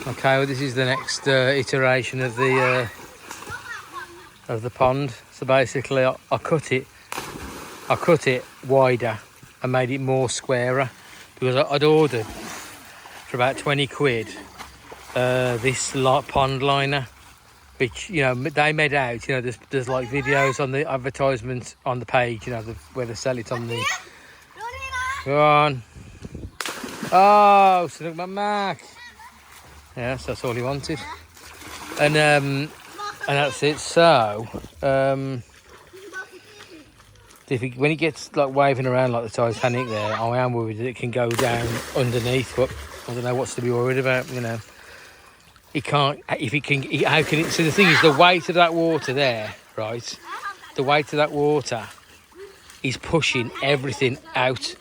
Okay, well this is the next iteration of the pond. So basically, I cut it wider and made it more squarer because I'd ordered for about 20 quid this pond liner, which they made out. There's like videos on the advertisement on the page. Where they sell it on the. Go on. Oh, so look, my Mac. Yes, that's all he wanted, and that's it. So, when it gets like waving around like the Titanic, there, I am worried that it can go down underneath. But I don't know what's to be worried about. It can't. If it can, how can it? So the thing is, the weight of that water there, right? The weight of that water is pushing everything out,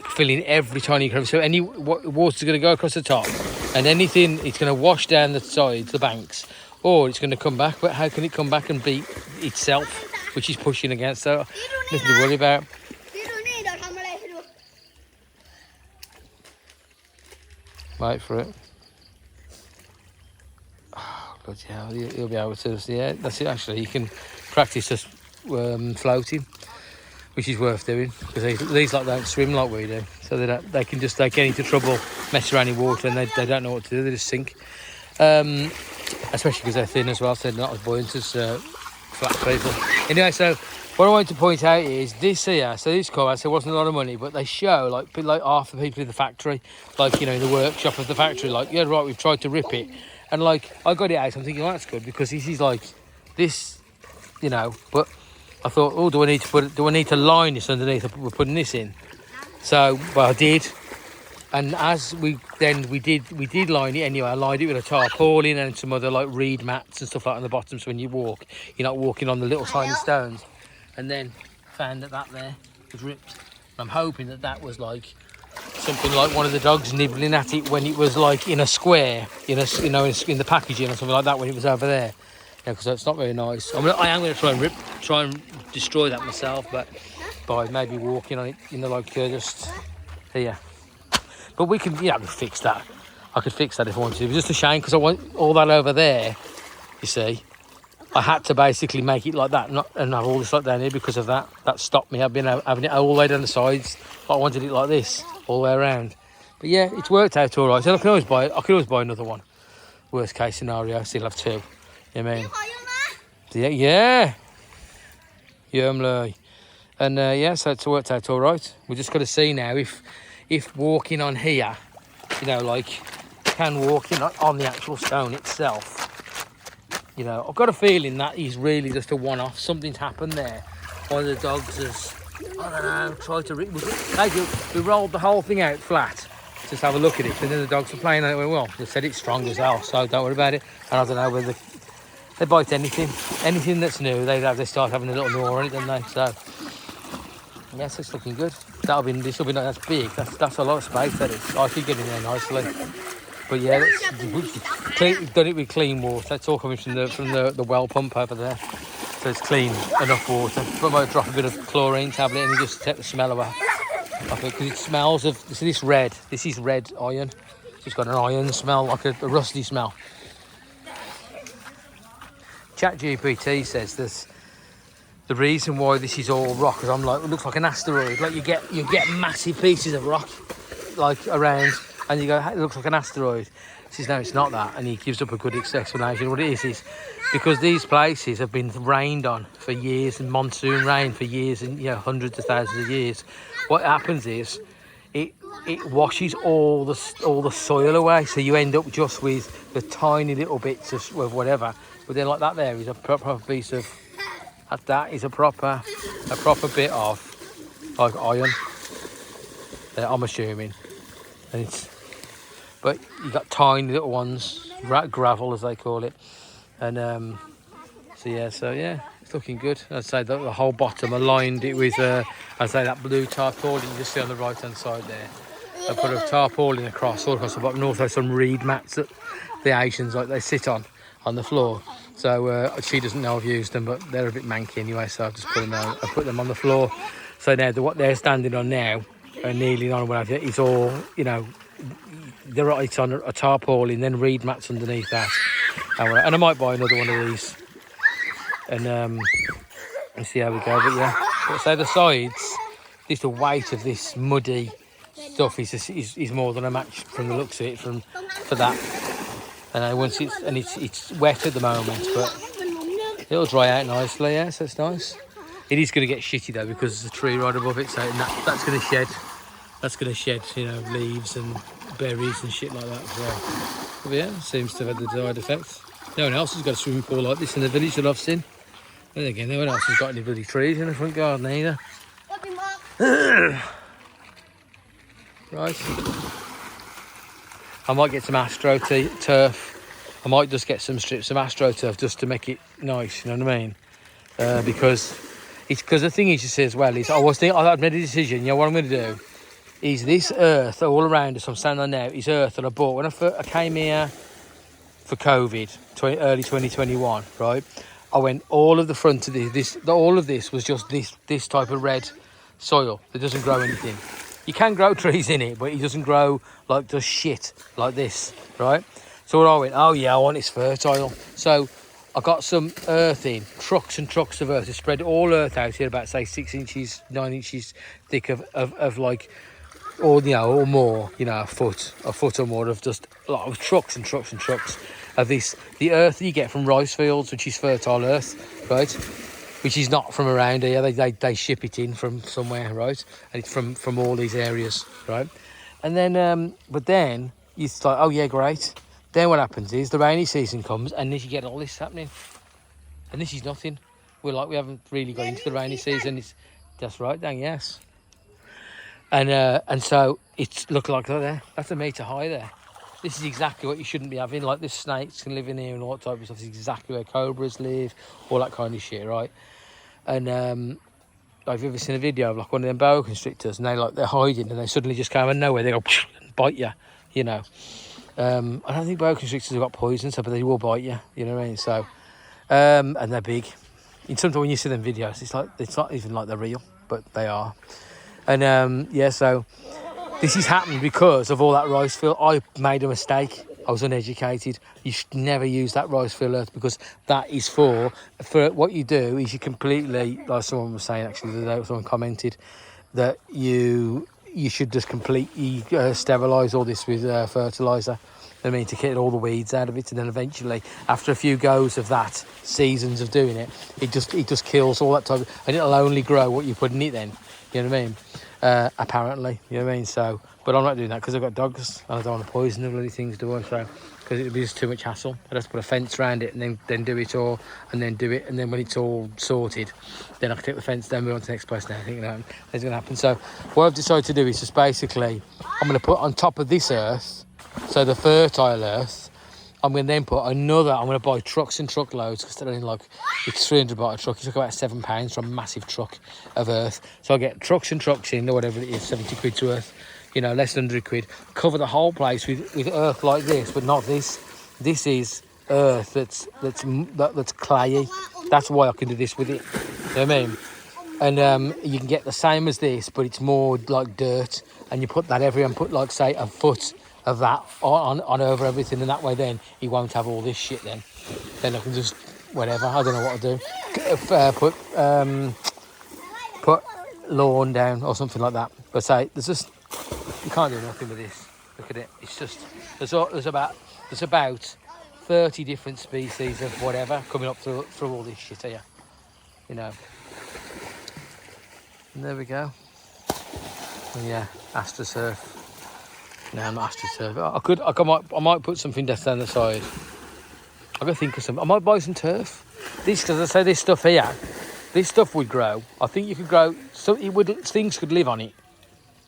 filling every tiny crevice. So any water's going to go across the top, and anything it's going to wash down the sides, the banks, or it's going to come back. But how can it come back and beat itself, which is pushing against? So nothing to worry about. Wait for it. Oh, God, yeah, you'll be able to. Yeah, that's it. Actually, you can practice just floating, which is worth doing because these like don't swim like we do, so they can just get into trouble, mess around in water, and they don't know what to do. They just sink, especially because they're thin as well, so they're not as buoyant as flat people. Anyway, so what I wanted to point out is this here. So this car, so it wasn't a lot of money, but they show like half the people in the factory, like in the workshop of the factory, like yeah, right, we've tried to rip it, and like I got it out. I'm thinking, well, that's good because this is like this, but. I thought, oh, do I need to line this underneath? We're putting this in. So, well, I did, and as we did line it anyway. I lined it with a tarpaulin and some other like reed mats and stuff like that on the bottom. So when you walk, you're not walking on the little tiny stones. And then found that there was ripped. I'm hoping that was like something like one of the dogs nibbling at it when it was like in a square, in the packaging or something like that when it was over there. Because it's not very nice. I am going to try and destroy that myself, but by maybe walking on it, just here. But we can, fix that. I could fix that if I wanted to. It was just a shame because I want all that over there. You see, I had to basically make it like that, and have all this like down here because of that. That stopped me. I've been having it all the way down the sides, but I wanted it like this all the way around. But yeah, it's worked out all right. So I can always buy another one. Worst case scenario, I still have two. You know what I mean? Yeah. And so it's worked out all right. We just got to see now if walking on here, can walking on the actual stone itself. I've got a feeling that is really just a one-off. Something's happened there. One of the dogs has, I don't know, tried to rip. We rolled the whole thing out flat. Just have a look at it, and then the dogs were playing on it. Well, they said it's strong as hell, so don't worry about it. And I don't know whether they bite anything that's new. They start having a little gnaw on it, don't they? So yes, it's looking good. This will be nice. That's big. That's a lot of space. That is. I could get in there nicely. But yeah, we've done it with clean water. It's all coming from the well pump over there, so it's clean enough water. But I might drop a bit of chlorine tablet in and just take the smell away. Because it smells of this red. This is red iron. It's got an iron smell, like a rusty smell. ChatGPT says this. The reason why this is all rock is it looks like an asteroid. Like you get massive pieces of rock like around, and you go, hey, it looks like an asteroid. He says no, it's not that, and he gives up a good explanation. What it is because these places have been rained on for years, and monsoon rain for years, and hundreds of thousands of years. What happens is it washes all the soil away, so you end up just with the tiny little bits of whatever. But then like that there is a proper piece of that is a proper bit of like iron. I'm assuming, but you got tiny little ones, gravel as they call it, and so yeah, it's looking good. I'd say that the whole bottom, I lined it with I'd say that blue tarpaulin you just see on the right hand side there. I put a tarpaulin all across the bottom, and also some reed mats that the Asians they sit on the floor. So she doesn't know I've used them, but they're a bit manky anyway, so I've just put them on the floor. So now what they're standing on now and kneeling on, whatever, it's all it's on a tarpaulin, then reed mats underneath that. And I might buy another one of these and see how we go. But yeah, but so the sides, just the weight of this muddy stuff is more than a match from the looks of it for that. And once it's wet at the moment, but it'll dry out nicely. Yeah, so it's nice. It is going to get shitty though because there's a tree right above it, so that's going to shed. That's going to shed, you know, leaves and berries and shit like that as well. But yeah, seems to have had the desired effect. No one else has got a swimming pool like this in the village that I've seen. And again, no one else has got any bloody trees in the front garden either. Right. I might get some turf. I might just get some strips of astroturf just to make it nice, you know what I mean? Because the thing is, you see as well, is I've made a decision, you know what I'm going to do? Is this earth all around us I'm standing on now is earth that I bought when I came here for COVID, early 2021, right? I went all of the front of all of this was just this type of red soil that doesn't grow anything. You can grow trees in it, but it doesn't grow like just shit like this, right? So when I went, oh yeah, I want it's fertile. So I got some earth in, trucks and trucks of earth. I spread all earth out here, about say 6 inches, 9 inches thick of like, or you know, or more, you know, a foot or more of just a lot of trucks and trucks and trucks of this, the earth that you get from rice fields, which is fertile earth, right? Which is not from around here. They ship it in from somewhere, right? And it's from all these areas, right? And then, but then it's like, oh yeah, great. Then what happens is the rainy season comes, and then you get all this happening, and this is nothing. We haven't really got into the rainy season. That's right, Dan. Yes. And so it's look like that there. That's a metre high there. This is exactly what you shouldn't be having. Like, the snakes can live in here and all that type of stuff. It's exactly where cobras live, all that kind of shit, right? And like, have you ever seen a video of like one of them boa constrictors, and they're hiding, and they suddenly just come out of nowhere, they go and bite you, you know. I don't think boa constrictors have got poison, so but they will bite you, you know what I mean? So, and they're big. And sometimes when you see them videos, it's not even like they're real, but they are. And yeah, so this has happened because of all that rice field. I made a mistake. I was uneducated. You should never use that rice field earth, because that is for what you do is you completely, like someone was saying actually, someone commented that you should just completely sterilise all this with fertiliser. I mean, to get all the weeds out of it, and then eventually, after a few goes of that, seasons of doing it, it just kills all that type of, and it'll only grow what you put in it then. You know what I mean? Apparently, you know what I mean? So, but I'm not doing that because I've got dogs and I don't want to poison the bloody things, do I? So, because it would be just too much hassle. I'd have to put a fence around it and then do it all, and then do it, and then when it's all sorted, then I can take the fence down, move on to the next place. Now I think that's going to happen. So, what I've decided to do is just basically, I'm going to put on top of this earth, so the fertile earth, I'm going to then put another, I'm going to buy trucks and truckloads, because they're only like, it's 300 baht a truck. It's like about £7 for a massive truck of earth. So I get trucks and trucks in, or whatever it is, 70 quid's worth, you know, less than 100 quid. Cover the whole place with earth like this, but not this. This is earth that's clayey. That's why I can do this with it. You know what I mean? And you can get the same as this, but it's more like dirt. And you put that everywhere and put, like, say, a foot of that on over everything, and that way then he won't have all this shit. Then I can just whatever, I don't know what to do, put lawn down or something like that. But say there's you can't do nothing with this. Look at it, it's just there's about 30 different species of whatever coming up through all this shit here, you know. And there we go. And yeah, astroturf. No, not astroturf. I might put something down the side. I gotta think of some. I might buy some turf. This, because I say this stuff here, this stuff would grow. I think you could grow. So things could live on it.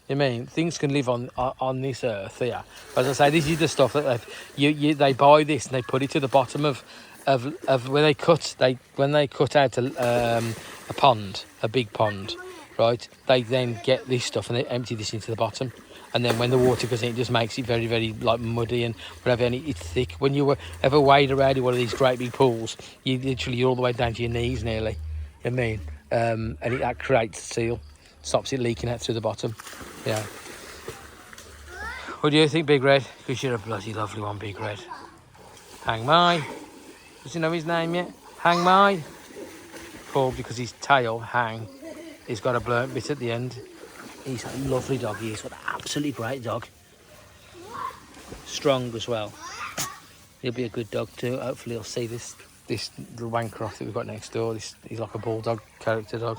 You mean things can live on this earth here. As I say, this is the stuff that they buy this and they put it to the bottom of where they cut. When they cut out a pond, a big pond, right? They then get this stuff and they empty this into the bottom. And then when the water goes in, it just makes it very, very like muddy and whatever, and it's thick. When you ever wade around in one of these great big pools, you're all the way down to your knees nearly. You know what I mean? And that creates a seal, stops it leaking out through the bottom. Yeah. What do you think, Big Red? Because you're a bloody lovely one, Big Red. Hang My. Does he know his name yet? Hang My. Called because his tail, Hang, he's got a burnt bit at the end. He's a lovely dog. He's got an absolutely great dog. Strong as well. He'll be a good dog too. Hopefully he'll see this little wanker off that we've got next door. He's like a bulldog character dog.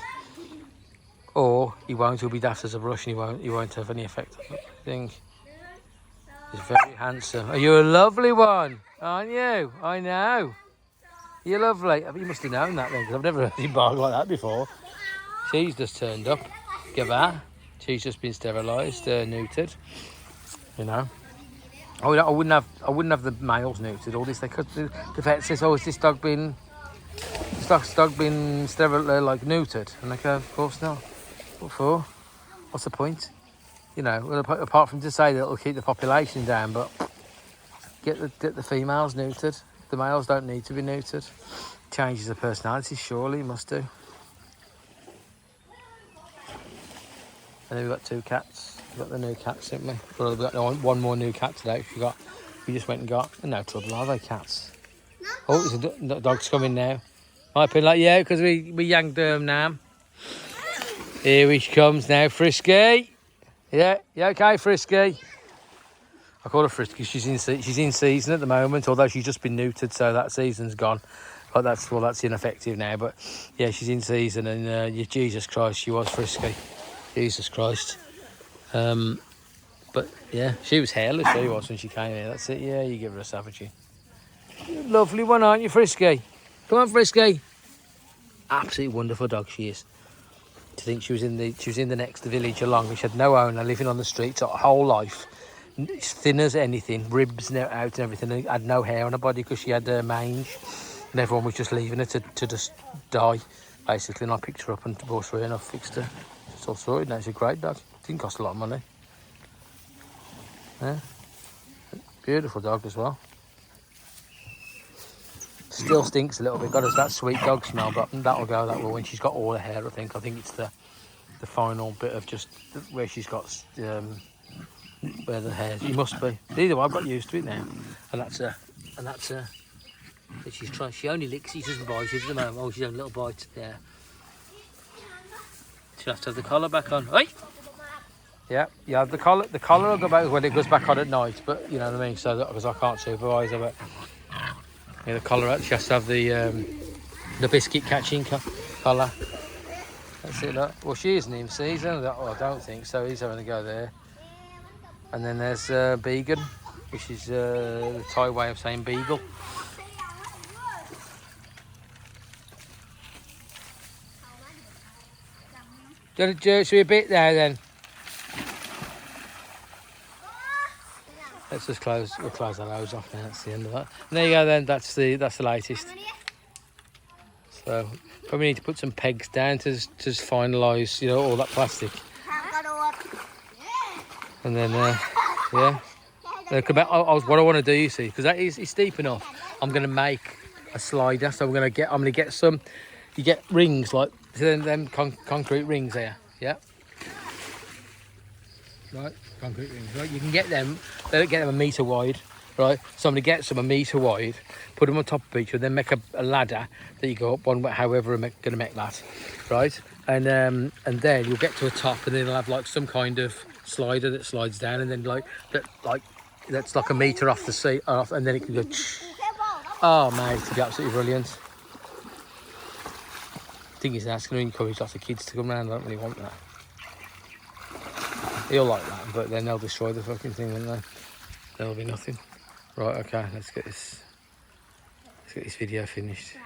Or he won't. He'll be daft as a brush, and he won't have any effect on it, I think. He's very handsome. Are you a lovely one? Aren't you? I know. You're lovely. You must have known that then, because I've never heard him bark like that before. She's just turned up. Give her. She's just been sterilised, neutered. You know. I wouldn't have the males neutered. All this, the vet says, "Oh, has this dog been sterile, like neutered?" And I go, "Of course not. What for? What's the point? You know, well, apart from to say that it'll keep the population down, but get the females neutered. The males don't need to be neutered. Changes the personality, surely, it must do." And then we've got 2 cats. We've got the new cats, haven't we? Well, we've got one more new cat today. We just went and got. No trouble, are they, cats? Oh, there's a dog's coming now. Might be like, yeah, because we yanked them now. Here he comes now, Frisky. Yeah, okay, Frisky. I call her Frisky. She's in season at the moment, although she's just been neutered, so that season's gone. But that's ineffective now. But yeah, she's in season, and Jesus Christ, she was Frisky. Jesus Christ. But yeah, she was hairless. She was when she came here. That's it. Yeah, you give her a savage. Lovely one, aren't you, Frisky? Come on, Frisky. Absolutely wonderful dog she is. To think she was in the next village along. She had no owner, living on the streets her whole life. As thin as anything, ribs out and everything. And had no hair on her body because she had mange, and everyone was just leaving her to just die, basically. And I picked her up and brought her in. I fixed her. It's all sorted now. It's a great dog. Didn't cost a lot of money. Yeah, beautiful dog as well. Still stinks a little bit. Got us that sweet dog smell, but that'll go that way when she's got all her hair. I think it's the final bit of just where she's got where the hair. You must be. Either way, I've got used to it now, and that's her. She's trying. She only licks. She doesn't bite. She's at the moment. Oh, she's having a little bite there. She'll have to have the collar back on. Hey. Yeah. The collar will go back when it goes back on at night. But you know what I mean. So because I can't supervise her, but yeah, the collar. She has to have the biscuit catching collar. That's it. Look. Well, she isn't in season. I don't think so. He's having to go there. And then there's Beagle, which is the Thai way of saying beagle. Should we a bit there then? Let's just we'll close our hose off now. That's the end of that. And there you go then. That's the latest. So probably need to put some pegs down to just finalise, all that plastic. And then yeah. What I want to do, you see, because it's steep enough. I'm going to make a slider. So I'm going to get some. You get rings like them concrete rings there. Yeah. Right, concrete rings. Right, you can get them. They don't get them a metre wide. Right, somebody gets them a metre wide, put them on top of each other, then make a ladder that you go up on. However, I'm going to make that. Right, and then you'll get to the top, and then it'll have like some kind of slider that slides down, and then that's like a metre off the sea, and then it can go. Oh mate, it'll be absolutely brilliant. Thing is, that's going to encourage lots of kids to come around. I don't really want that. He'll like that, but then they'll destroy the fucking thing, won't they? There'll be nothing. Right, okay, let's get this video finished.